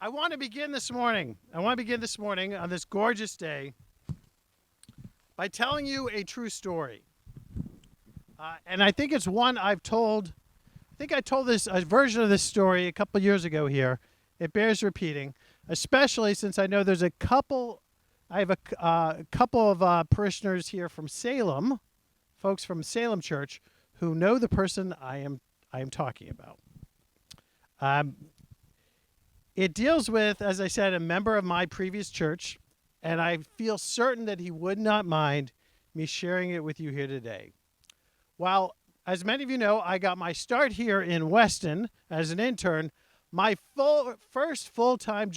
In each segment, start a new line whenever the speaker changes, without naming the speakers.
I want to begin this morning. On this gorgeous day by telling you a true story. And I think it's one I've told. I think I told a version of this story a couple years ago here. It bears repeating, especially since I know there's a couple. I have a couple of parishioners here from Salem, folks from Salem Church, who know the person I am talking about. It deals with, as I said, a member of my previous church, and I feel certain that he would not mind me sharing it with you here today. Well, as many of you know, I got my start here in Weston as an intern. My first full-time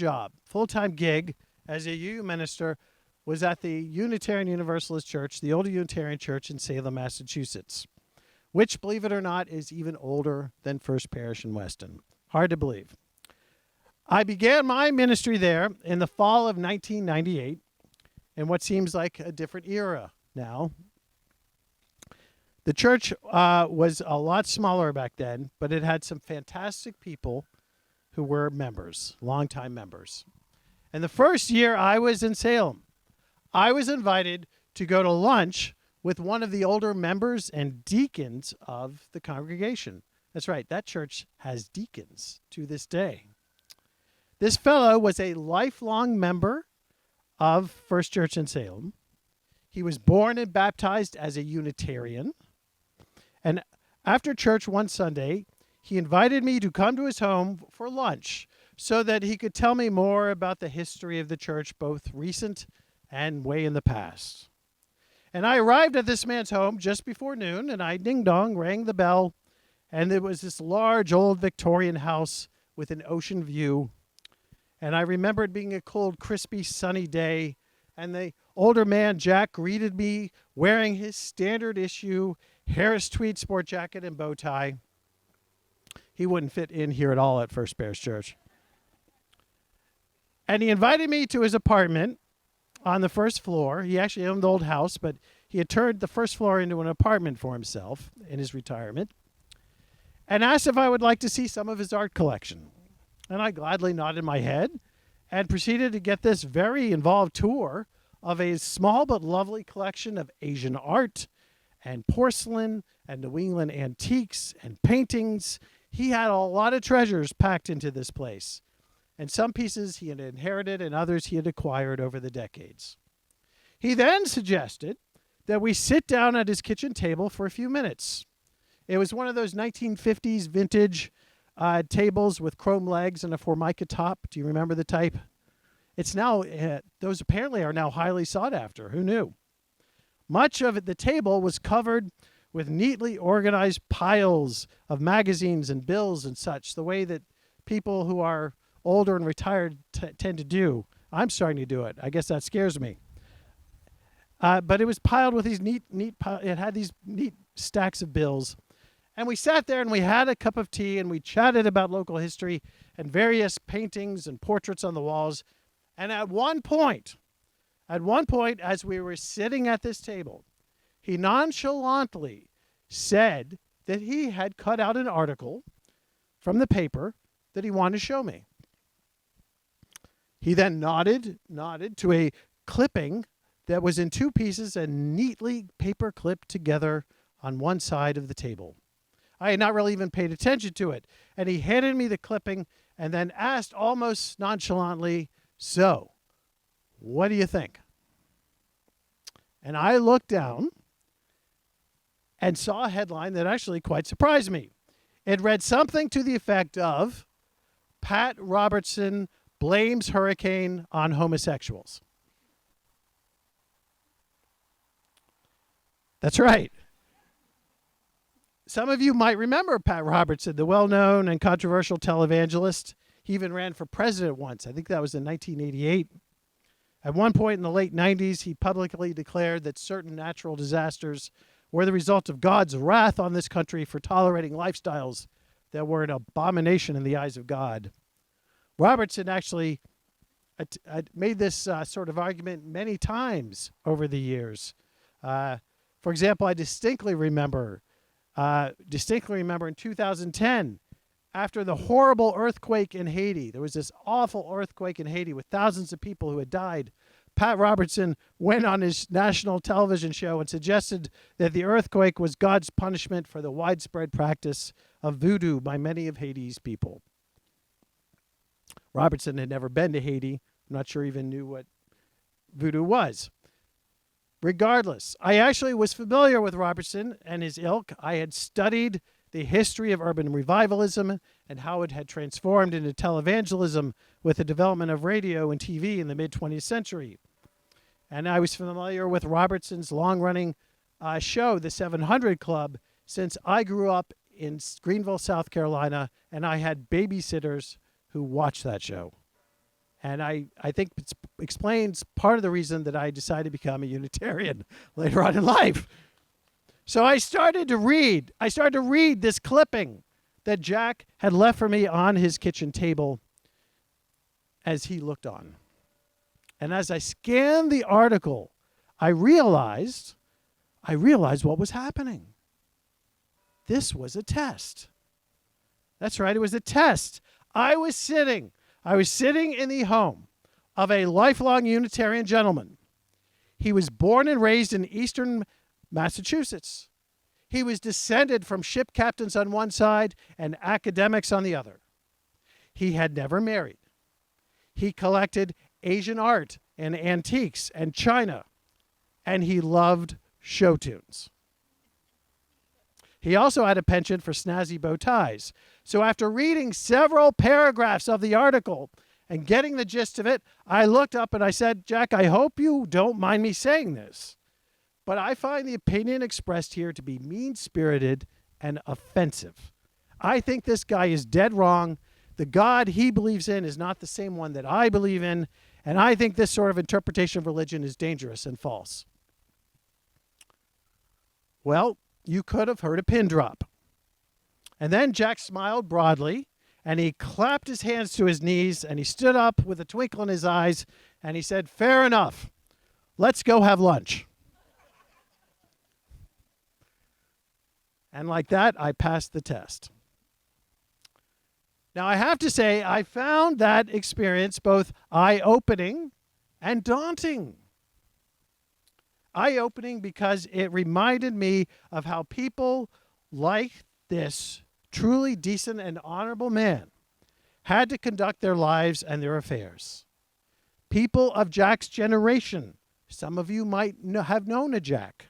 gig as a UU minister was at the Unitarian Universalist Church, the older Unitarian Church in Salem, Massachusetts, which, believe it or not, is even older than First Parish in Weston. Hard to believe. I began my ministry there in the fall of 1998 in what seems like a different era now. The church was a lot smaller back then, but it had some fantastic people who were members, longtime members. And the first year I was in Salem, I was invited to go to lunch with one of the older members and deacons of the congregation. That's right, that church has deacons to this day. This fellow was a lifelong member of First Church in Salem. He was born and baptized as a Unitarian. And after church one Sunday, he invited me to come to his home for lunch so that he could tell me more about the history of the church, both recent and way in the past. And I arrived at this man's home just before noon, and I ding-dong, rang the bell, and there was this large old Victorian house with an ocean view. And I remember it being a cold, crispy, sunny day, and the older man, Jack, greeted me wearing his standard issue Harris tweed sport jacket and bow tie. He wouldn't fit in here at all at First Parish Church. And he invited me to his apartment on the first floor. He actually owned the old house, but he had turned the first floor into an apartment for himself in his retirement, and asked if I would like to see some of his art collection. And I gladly nodded my head and proceeded to get this very involved tour of a small but lovely collection of Asian art and porcelain and New England antiques and paintings. He had a lot of treasures packed into this place. And some pieces he had inherited and others he had acquired over the decades. He then suggested that we sit down at his kitchen table for a few minutes. It was one of those 1950s vintage tables with chrome legs and a formica top. Do you remember the type? It's now, those apparently are now highly sought after. Who knew? Much of the table was covered with neatly organized piles of magazines and bills and such, the way that people who are older and retired tend to do. I'm starting to do it. I guess that scares me. But it was piled with these it had these neat stacks of bills. And we sat there and we had a cup of tea and we chatted about local history and various paintings and portraits on the walls. And at one point, as we were sitting at this table, he nonchalantly said that he had cut out an article from the paper that he wanted to show me. He then nodded to a clipping that was in two pieces and neatly paper clipped together on one side of the table. I had not really even paid attention to it. And he handed me the clipping and then asked almost nonchalantly, "So, what do you think?" And I looked down and saw a headline that actually quite surprised me. It read something to the effect of, "Pat Robertson blames hurricane on homosexuals." That's right. Some of you might remember Pat Robertson, the well-known and controversial televangelist. He even ran for president once. I think that was in 1988. At one point in the late 90s, he publicly declared that certain natural disasters were the result of God's wrath on this country for tolerating lifestyles that were an abomination in the eyes of God. Robertson actually made this sort of argument many times over the years. For example, I distinctly remember in 2010, after the horrible earthquake in Haiti. There was this awful earthquake in Haiti with thousands of people who had died. Pat Robertson went on his national television show and suggested that the earthquake was God's punishment for the widespread practice of voodoo by many of Haiti's people. Robertson had never been to Haiti. I'm not sure he even knew what voodoo was. Regardless, I actually was familiar with Robertson and his ilk. I had studied the history of urban revivalism and how it had transformed into televangelism with the development of radio and TV in the mid-20th century. And I was familiar with Robertson's long-running show, The 700 Club, since I grew up in Greenville, South Carolina, and I had babysitters who watched that show. And I think it explains part of the reason that I decided to become a Unitarian later on in life. So I started to read this clipping that Jack had left for me on his kitchen table as he looked on. And as I scanned the article, I realized what was happening. This was a test. That's right, it was a test. I was sitting in the home of a lifelong Unitarian gentleman. He was born and raised in eastern Massachusetts. He was descended from ship captains on one side and academics on the other. He had never married. He collected Asian art and antiques and china, and he loved show tunes. He also had a penchant for snazzy bow ties. So after reading several paragraphs of the article and getting the gist of it, I looked up and I said, Jack, I hope you don't mind me saying this, but I find the opinion expressed here to be mean-spirited and offensive. I think this guy is dead wrong. The God he believes in is not the same one that I believe in, and I think this sort of interpretation of religion is dangerous and false. Well, you could have heard a pin drop. And then Jack smiled broadly, and he clapped his hands to his knees, and he stood up with a twinkle in his eyes, and he said, fair enough. Let's go have lunch. And like that, I passed the test. Now, I have to say, I found that experience both eye-opening and daunting. Eye-opening because it reminded me of how people like this truly decent and honorable man had to conduct their lives and their affairs. People of Jack's generation, some of you might have known a Jack.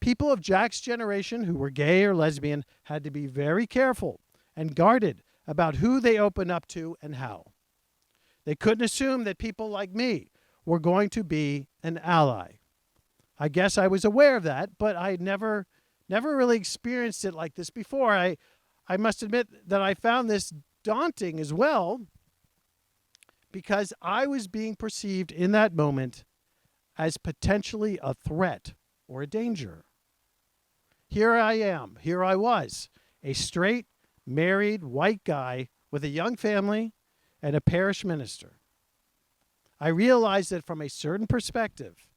People of Jack's generation who were gay or lesbian had to be very careful and guarded about who they opened up to and how. They couldn't assume that people like me were going to be an ally. I guess I was aware of that, but I never really experienced it like this before. I must admit that I found this daunting as well because I was being perceived in that moment as potentially a threat or a danger. Here I was, a straight, married, white guy with a young family and a parish minister. I realized that from a certain perspective,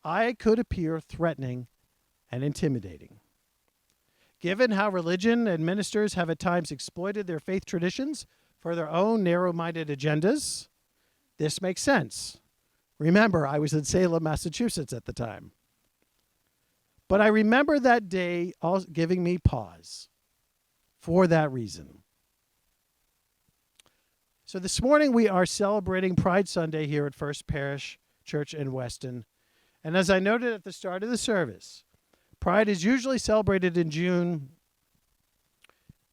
I could appear threatening and intimidating. Given how religion and ministers have at times exploited their faith traditions for their own narrow-minded agendas, this makes sense. Remember, I was in Salem, Massachusetts at the time. But I remember that day giving me pause for that reason. So this morning we are celebrating Pride Sunday here at First Parish Church in Weston. And as I noted at the start of the service, Pride is usually celebrated in June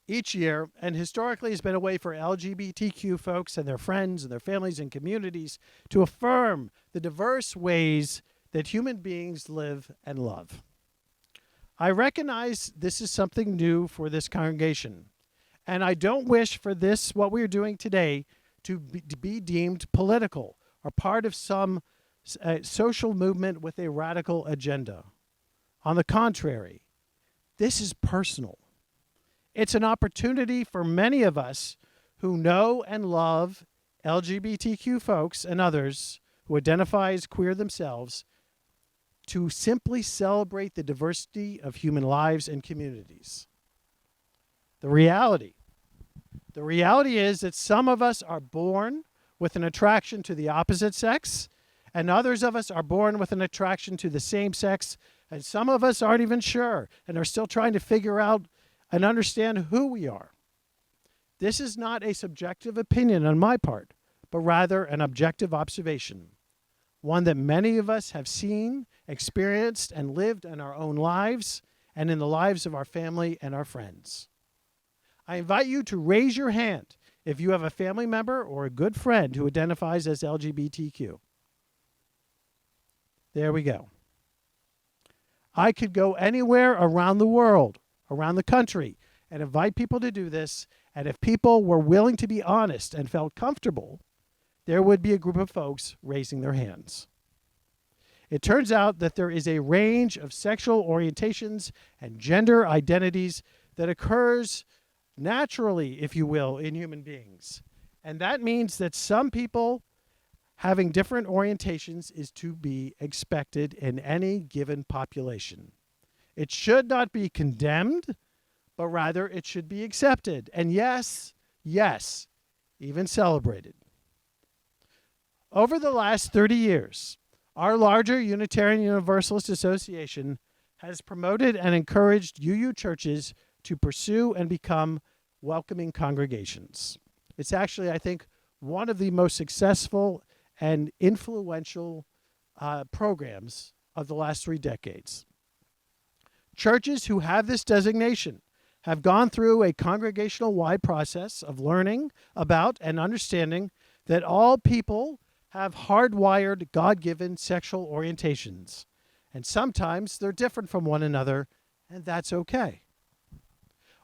each year, and historically has been a way for LGBTQ folks and their friends and their families and communities to affirm the diverse ways that human beings live and love. I recognize this is something new for this congregation, and I don't wish for this, what we're doing today, to be deemed political or part of some social movement with a radical agenda. On the contrary, this is personal. It's an opportunity for many of us who know and love LGBTQ folks and others who identify as queer themselves to simply celebrate the diversity of human lives and communities. The reality The reality is that some of us are born with an attraction to the opposite sex, and others of us are born with an attraction to the same sex, and some of us aren't even sure and are still trying to figure out and understand who we are. This is not a subjective opinion on my part, but rather an objective observation, one that many of us have seen, experienced, and lived in our own lives and in the lives of our family and our friends. I invite you to raise your hand if you have a family member or a good friend who identifies as LGBTQ. There we go. I could go anywhere around the world, around the country, and invite people to do this, and if people were willing to be honest and felt comfortable, there would be a group of folks raising their hands. It turns out that there is a range of sexual orientations and gender identities that occurs naturally, if you will, in human beings. And that means that some people having different orientations is to be expected in any given population. It should not be condemned, but rather it should be accepted. And yes, even celebrated. Over the last 30 years, our larger Unitarian Universalist Association has promoted and encouraged UU churches to pursue and become welcoming congregations. It's actually, I think, one of the most successful and influential programs of the last 3 decades. Churches who have this designation have gone through a congregational-wide process of learning about and understanding that all people have hardwired, God-given sexual orientations. And sometimes they're different from one another, and that's okay.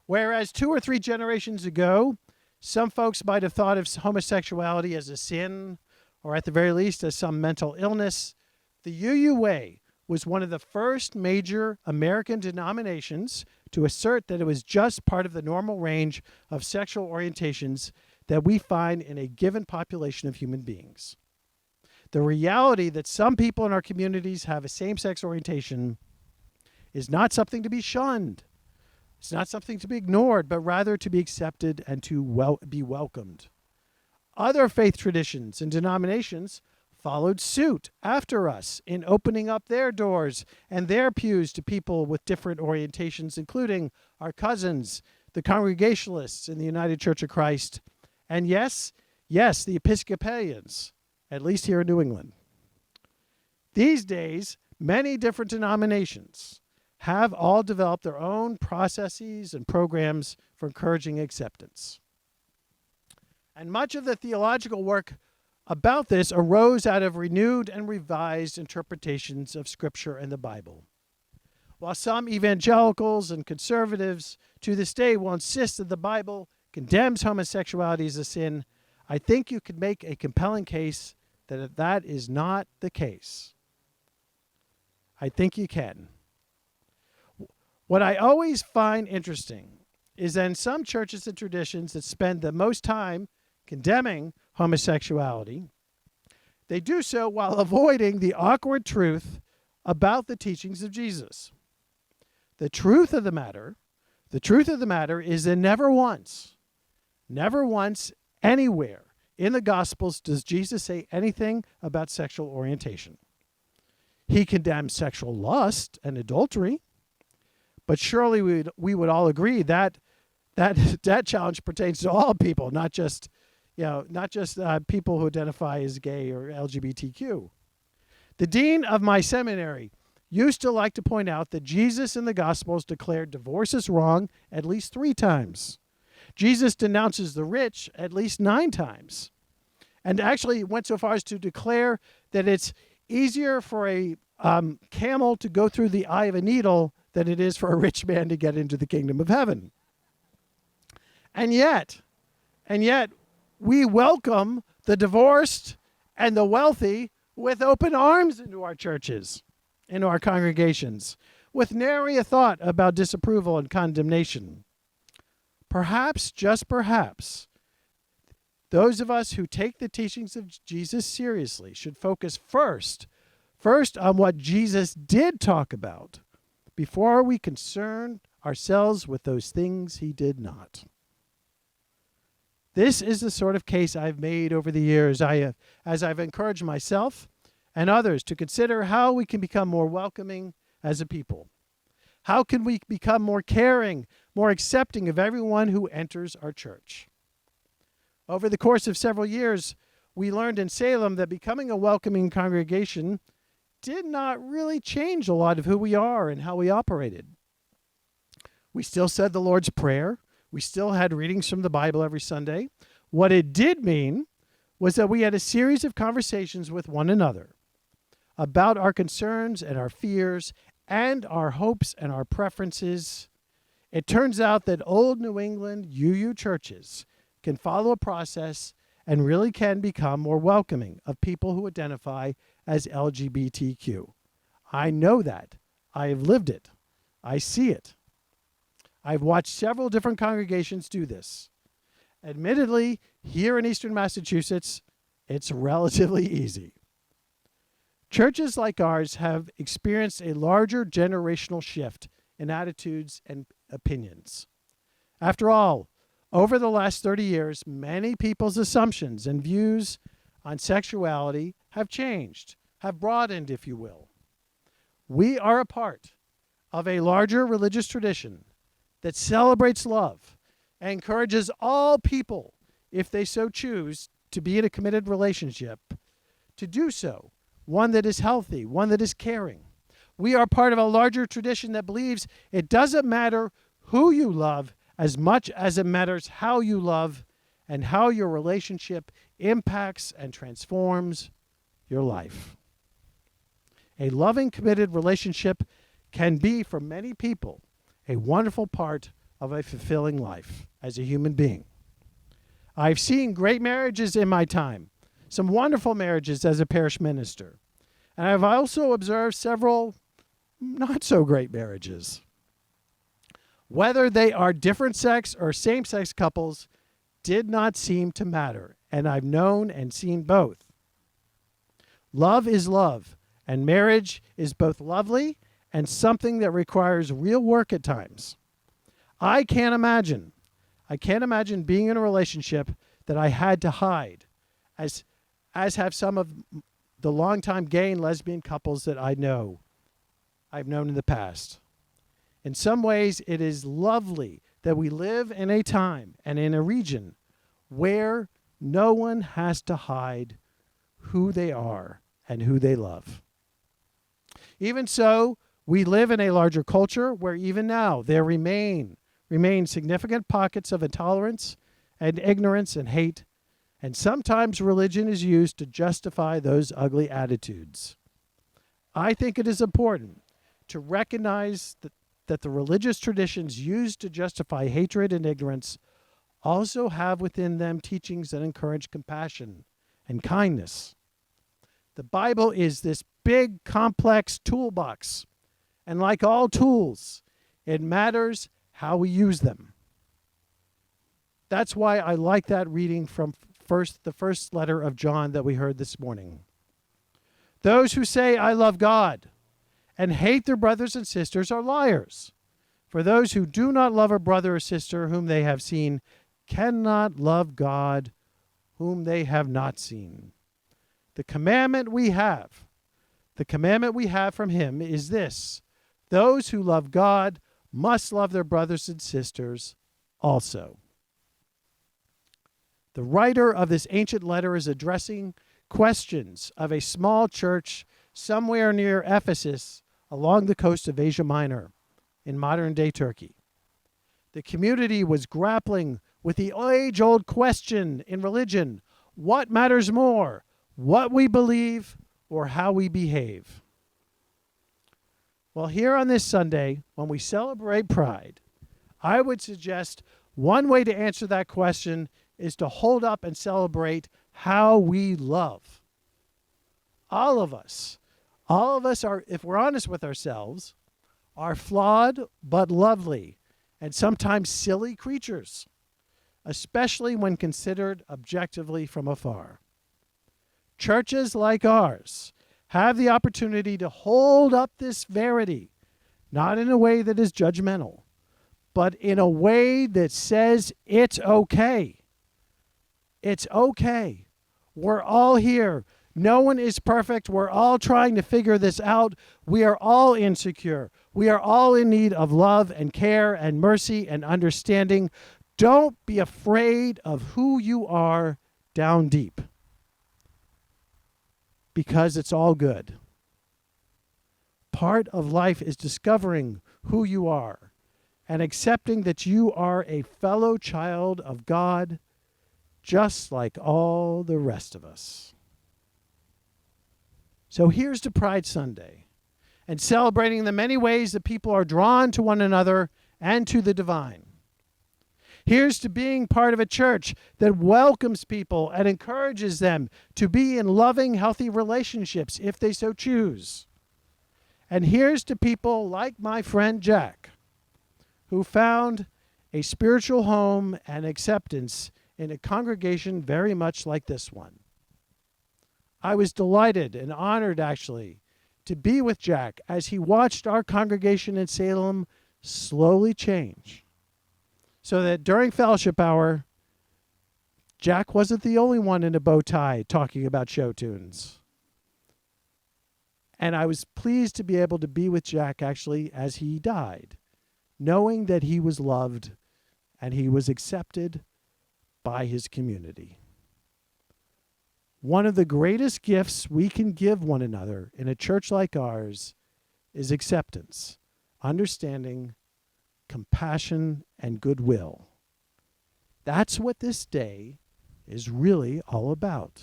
Whereas 2 or 3 generations ago, some folks might have thought of homosexuality as a sin, or at the very least as some mental illness, the UU Way was one of the first major American denominations to assert that it was just part of the normal range of sexual orientations that we find in a given population of human beings. The reality that some people in our communities have a same-sex orientation is not something to be shunned. It's not something to be ignored, but rather to be accepted and to be welcomed. Other faith traditions and denominations followed suit after us in opening up their doors and their pews to people with different orientations, including our cousins, the Congregationalists in the United Church of Christ, and yes, the Episcopalians, at least here in New England. These days, many different denominations have all developed their own processes and programs for encouraging acceptance. And much of the theological work about this arose out of renewed and revised interpretations of Scripture and the Bible. While some evangelicals and conservatives to this day will insist that the Bible condemns homosexuality as a sin, I think you could make a compelling case that that is not the case. I think you can. What I always find interesting is that in some churches and traditions that spend the most time condemning homosexuality, they do so while avoiding the awkward truth about the teachings of Jesus. The truth of the matter is that never once anywhere in the Gospels does Jesus say anything about sexual orientation. He condemns sexual lust and adultery, but surely we would all agree that challenge pertains to all people, not just people who identify as gay or LGBTQ. The dean of my seminary used to like to point out that Jesus in the Gospels declared divorce is wrong at least 3 times. Jesus denounces the rich at least 9 times, and actually went so far as to declare that it's easier for a camel to go through the eye of a needle than it is for a rich man to get into the kingdom of heaven. And yet, we welcome the divorced and the wealthy with open arms into our churches, into our congregations, with nary a thought about disapproval and condemnation. Perhaps, just perhaps, those of us who take the teachings of Jesus seriously should focus first on what Jesus did talk about before we concern ourselves with those things he did not. This is the sort of case I've made over the years as I've encouraged myself and others to consider how we can become more welcoming as a people. How can we become more caring, more accepting of everyone who enters our church? Over the course of several years, we learned in Salem that becoming a welcoming congregation did not really change a lot of who we are and how we operated. We still said the Lord's Prayer. We still had readings from the Bible every Sunday. What it did mean was that we had a series of conversations with one another about our concerns and our fears and our hopes and our preferences. It turns out that old New England UU churches can follow a process and really can become more welcoming of people who identify as LGBTQ. I know that. I have lived it. I see it. I've watched several different congregations do this. Admittedly, here in Eastern Massachusetts, it's relatively easy. Churches like ours have experienced a larger generational shift in attitudes and opinions. After all, over the last 30 years, many people's assumptions and views on sexuality have changed, have broadened, if you will. We are a part of a larger religious tradition that celebrates love and encourages all people, if they so choose, to be in a committed relationship, to do so, one that is healthy, one that is caring. We are part of a larger tradition that believes it doesn't matter who you love as much as it matters how you love and how your relationship impacts and transforms your life. A loving, committed relationship can be, for many people, a wonderful part of a fulfilling life as a human being. I've seen great marriages in my time, some wonderful marriages as a parish minister, and I've also observed several not so great marriages. Whether they are different sex or same-sex couples did not seem to matter, and I've known and seen both. Love is love, and marriage is both lovely and something that requires real work at times. I can't imagine being in a relationship that I had to hide, as have some of the longtime gay and lesbian couples that I've known in the past. In some ways, it is lovely that we live in a time and in a region where no one has to hide who they are and who they love. Even so, we live in a larger culture where even now there remain significant pockets of intolerance and ignorance and hate, and sometimes religion is used to justify those ugly attitudes. I think it is important to recognize that the religious traditions used to justify hatred and ignorance also have within them teachings that encourage compassion and kindness. The Bible is this big, complex toolbox, and like all tools, it matters how we use them. That's why I like that reading from the first letter of John that we heard this morning. Those who say, "I love God," and hate their brothers and sisters are liars. For those who do not love a brother or sister whom they have seen cannot love God whom they have not seen. The commandment we have from him is this: those who love God must love their brothers and sisters also. The writer of this ancient letter is addressing questions of a small church somewhere near Ephesus along the coast of Asia Minor in modern-day Turkey. The community was grappling with the age-old question in religion: what matters more, what we believe or how we behave? Well, here on this Sunday, when we celebrate Pride, I would suggest one way to answer that question is to hold up and celebrate how we love. All of us are, if we're honest with ourselves, are flawed but lovely and sometimes silly creatures, especially when considered objectively from afar. Churches like ours have the opportunity to hold up this verity, not in a way that is judgmental, but in a way that says it's okay. It's okay. We're all here. No one is perfect. We're all trying to figure this out. We are all insecure. We are all in need of love and care and mercy and understanding. Don't be afraid of who you are down deep, because it's all good. Part of life is discovering who you are and accepting that you are a fellow child of God, just like all the rest of us. So here's to Pride Sunday and celebrating the many ways that people are drawn to one another and to the divine. Here's to being part of a church that welcomes people and encourages them to be in loving, healthy relationships if they so choose. And here's to people like my friend Jack, who found a spiritual home and acceptance in a congregation very much like this one. I was delighted and honored, actually, to be with Jack as he watched our congregation in Salem slowly change, so that during fellowship hour, Jack wasn't the only one in a bow tie talking about show tunes. And I was pleased to be able to be with Jack, actually, as he died, knowing that he was loved and he was accepted by his community. One of the greatest gifts we can give one another in a church like ours is acceptance, understanding, compassion, and goodwill. That's what this day is really all about.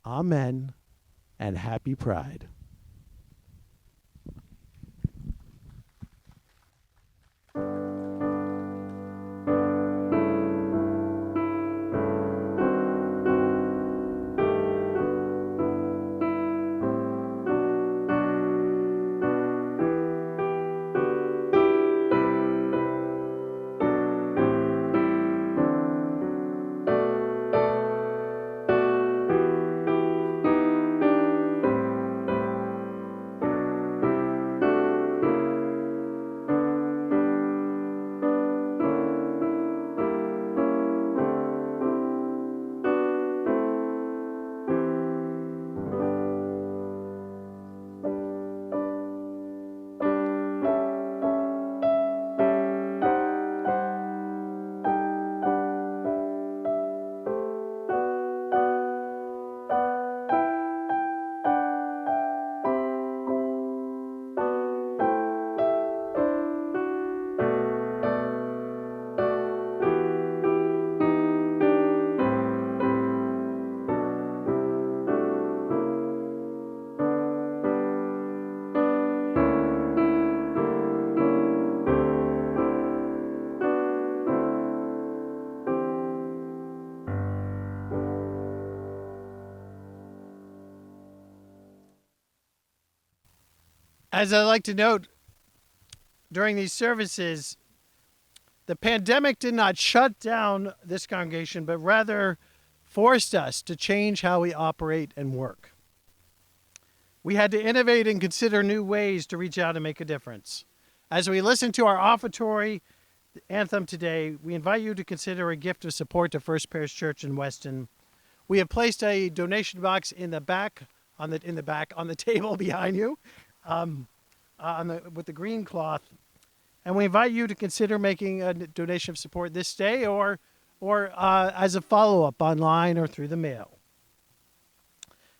Amen, and happy Pride. As I like to note, during these services, the pandemic did not shut down this congregation, but rather forced us to change how we operate and work. We had to innovate and consider new ways to reach out and make a difference. As we listen to our offertory anthem today, we invite you to consider a gift of support to First Parish Church in Weston. We have placed a donation box in the back, on the table behind you, with the green cloth, and we invite you to consider making a donation of support this day or as a follow-up online or through the mail.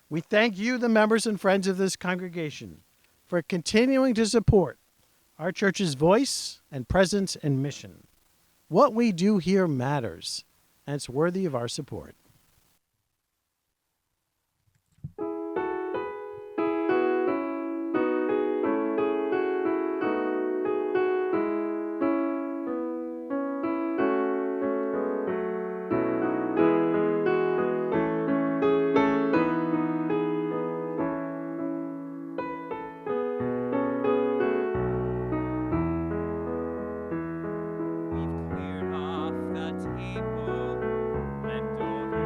We thank you, the members and friends of this congregation, for continuing to support our church's voice and presence and mission. What we do here matters, and it's worthy of our support.
We've cleared off the table, left over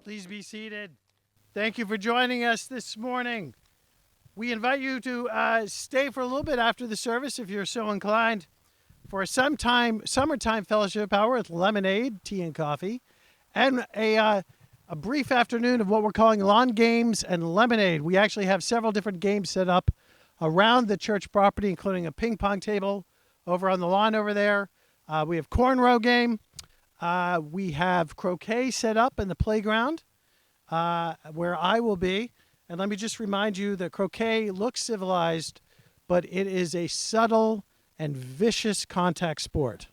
Please be seated. Thank you for joining us this morning. We invite you to stay for a little bit after the service if you're so inclined for a summertime fellowship hour with lemonade, tea, and coffee, and a brief afternoon of what we're calling lawn games and lemonade. We actually have several different games set up around the church property, including a ping pong table over on the lawn over there. We have cornrow game. We have croquet set up in the playground where I will be. And let me just remind you that croquet looks civilized, but it is a subtle and vicious contact sport.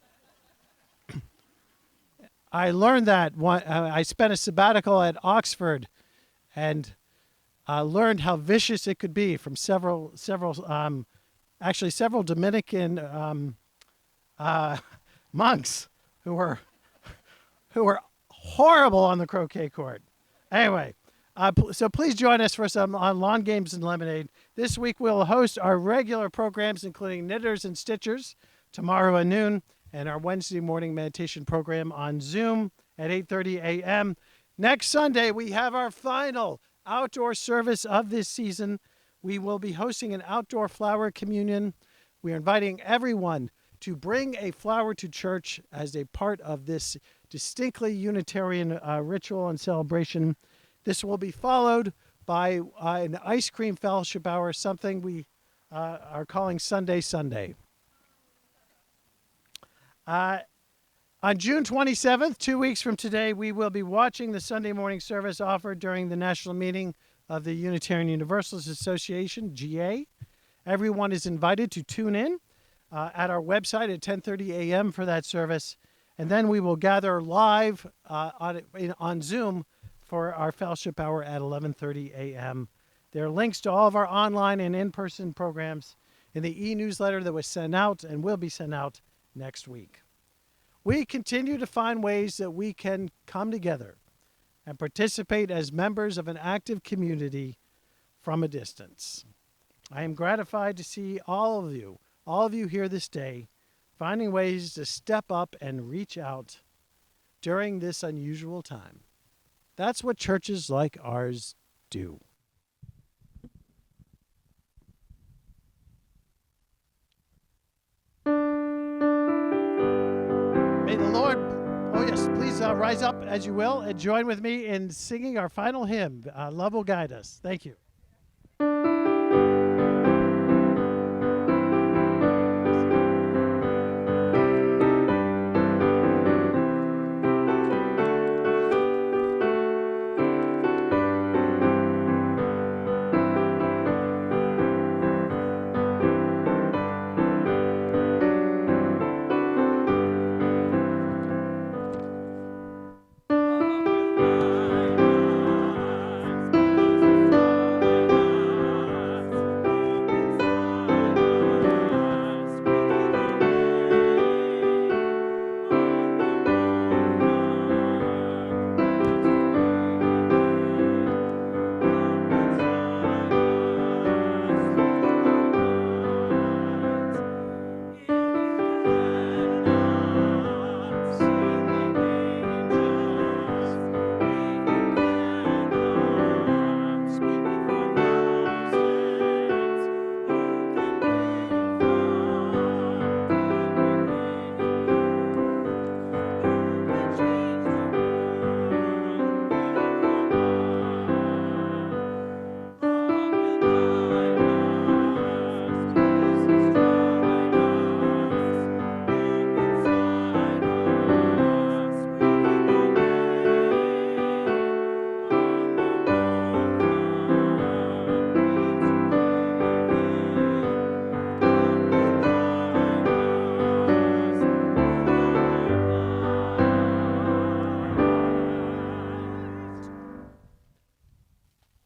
I learned that I spent a sabbatical at Oxford and learned how vicious it could be from several Dominican monks who were horrible on the croquet court. Anyway, so please join us for some lawn games and lemonade. This week we'll host our regular programs, including Knitters and Stitchers, tomorrow at noon, and our Wednesday morning meditation program on Zoom at 8:30 a.m. Next Sunday, we have our final outdoor service of this season. We will be hosting an outdoor flower communion. We are inviting everyone to bring a flower to church as a part of this distinctly Unitarian ritual and celebration. This will be followed by an ice cream fellowship hour, something we are calling Sunday Sunday. On June 27th, 2 weeks from today, we will be watching the Sunday morning service offered during the national meeting of the Unitarian Universalist Association, GA. Everyone is invited to tune in at our website at 10:30 a.m. for that service. And then we will gather live on Zoom for our fellowship hour at 11:30 a.m. There are links to all of our online and in-person programs in the e-newsletter that was sent out and will be sent out next week. We continue to find ways that we can come together and participate as members of an active community from a distance. I am gratified to see all of you here this day, finding ways to step up and reach out during this unusual time. That's what churches like ours do. May the Lord, please rise up as you will and join with me in singing our final hymn, Love Will Guide Us. Thank you.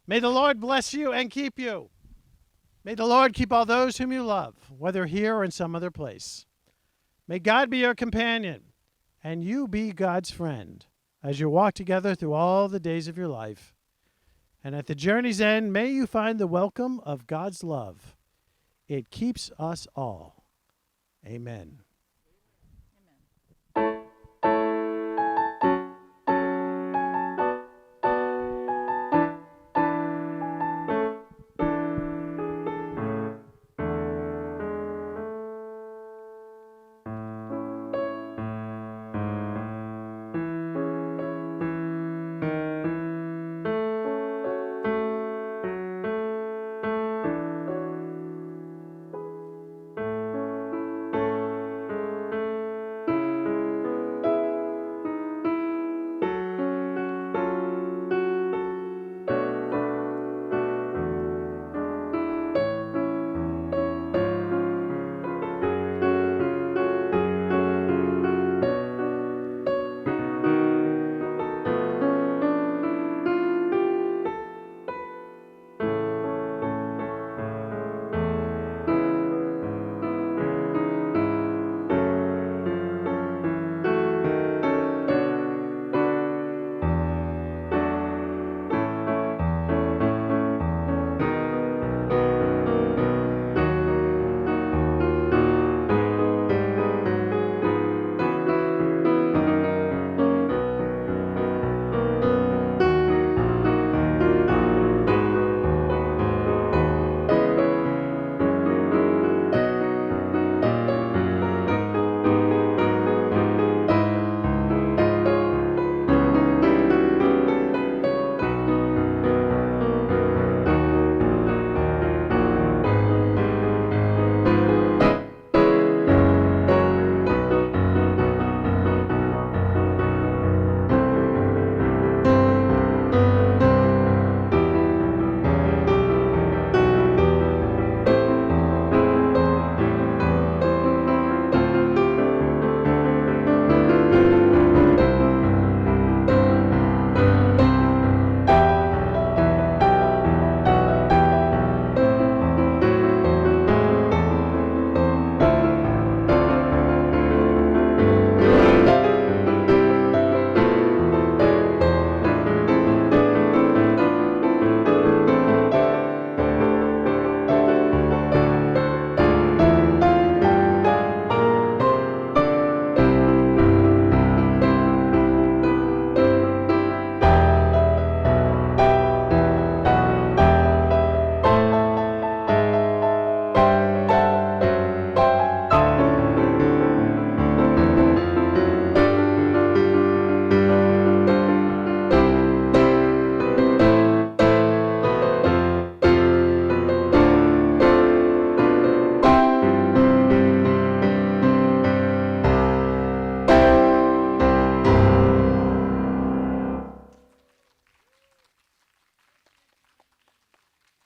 May the Lord bless you and keep you. May the Lord keep all those whom you love, whether here or in some other place. May God be your companion, and you be God's friend, as you walk together through all the days of your life. And at the journey's end, may you find the welcome of God's love. It keeps us all. Amen.